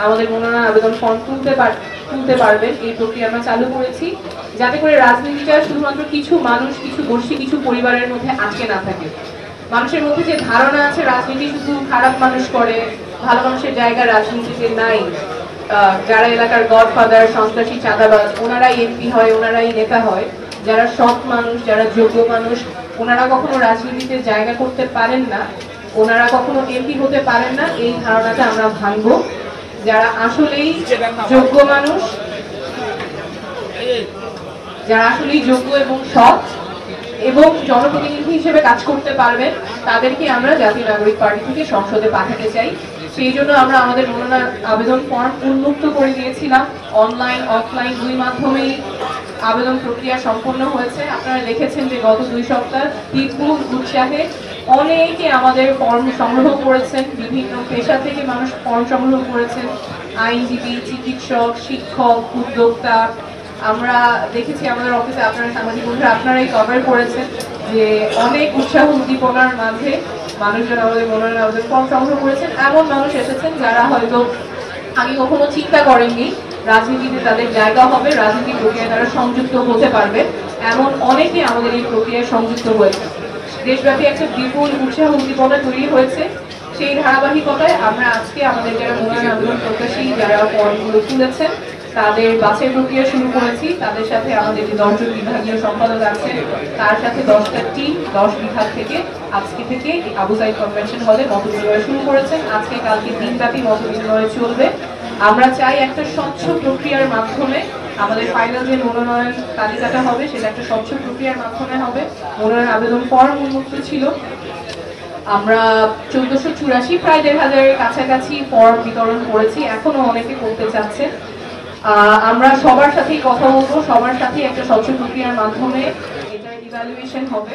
আমাদের মনোনয়ন আবেদন ফর্ম তুলতে পারবেন। এই প্রক্রিয়া আমরা চালু করেছি যাতে করে রাজনীতিটা শুধুমাত্র কিছু মানুষ, কিছু গোষ্ঠী, কিছু পরিবারের মধ্যে আটকে না থাকে। মানুষের মধ্যে যে ধারণা আছে রাজনীতি শুধু খারাপ মানুষ করে, ভালো মানুষের জায়গা রাজনীতিতে নাই, যারা এলাকার গডফাদার, সন্ত্রাসী, চাঁদাবাজ ওনারাই এমপি হয়, ওনারাই নেতা হয়, যারা সৎ মানুষ, যারা যোগ্য মানুষ ওনারা কখনো রাজনীতিতে জায়গা করতে পারেন না, ওনারা কখনো এমপি হতে পারেন না, এই ধারণাটা আমরা ভাঙবো। যারা আসলেই যোগ্য মানুষ, যারা আসলেই যোগ্য এবং সৎ এবং জনপ্রতিনিধি হিসেবে কাজ করতে পারবেন তাদেরকে আমরা জাতীয় নাগরিক পার্টি থেকে সংসদে পাঠাতে চাই। সেই জন্য আমরা আমাদের মনোনয়ন আবেদন ফর্ম উন্মুক্ত করে দিয়েছিলাম। অনলাইন অফলাইন দুই মাধ্যমেই আবেদন প্রক্রিয়া সম্পন্ন হয়েছে। আপনারা দেখেছেন যে গত 2 সপ্তাহ বিপুল উৎসাহে অনেকে আমাদের ফর্ম সংগ্রহ করেছেন, বিভিন্ন পেশা থেকে মানুষ ফর্ম সংগ্রহ করেছেন, আইনজীবী, চিকিৎসক, শিক্ষক, উদ্যোক্তা। আমরা দেখেছি আমাদের অফিসে আপনারা সামাজিক বন্ধুরা আপনারাই কভার করেছেন যে অনেক উৎসাহ উদ্দীপনার মাঝে মানুষজন আমাদের মনোনয়ন আবেদন ফর্ম সংগ্রহ করেছেন। এমন মানুষ এসেছেন যারা হয়তো আগে কখনো চিন্তা করেননি রাজনীতিতে তাদের জায়গা হবে, রাজনীতি প্রক্রিয়ায় তারা সংযুক্ত হতে পারবে, এমন অনেকে আমাদের এই প্রক্রিয়ায় সংযুক্ত হয়েছে। দেশব্যাপী একটা বিপুল উৎসাহ উদ্দীপনা তৈরি হয়েছে। সেই ধারাবাহিকতায় আমরা আজকে আমাদের যারা মনোনয়ন আবেদন প্রত্যাশী যারা ফর্মগুলো তুলেছেন তাদের বাছাই প্রক্রিয়া শুরু করেছি। তাদের সাথে আমাদের যে 10 জন বিভাগীয় সম্পাদক আছে তার সাথে 10টা টিম 10 বিভাগ থেকে আজকে থেকে আবু সাইদ কনভেনশন হলে মত বিনিময় শুরু করেছেন। আজকে কালকে দিনব্যাপী মত বিনিময় চলবে। আমরা চাই একটা স্বচ্ছ প্রক্রিয়ার মাধ্যমে আমাদের ফাইনাল যে মনোনয়ন তালিকাটা হবে সেটা একটা স্বচ্ছ প্রক্রিয়ার মাধ্যমে হবে। মনোনয়ন আবেদন ফর্ম উন্মুক্ত ছিল। আমরা 1484 প্রায় 1500-এর কাছাকাছি ফর্ম বিতরণ করেছি, এখনো অনেকে করতে চাচ্ছে। আমরা সবার সাথেই কথা বলবো, সবার সাথে একটা স্বচ্ছ প্রক্রিয়ার মাধ্যমে এটা ইভ্যালুয়েশন হবে।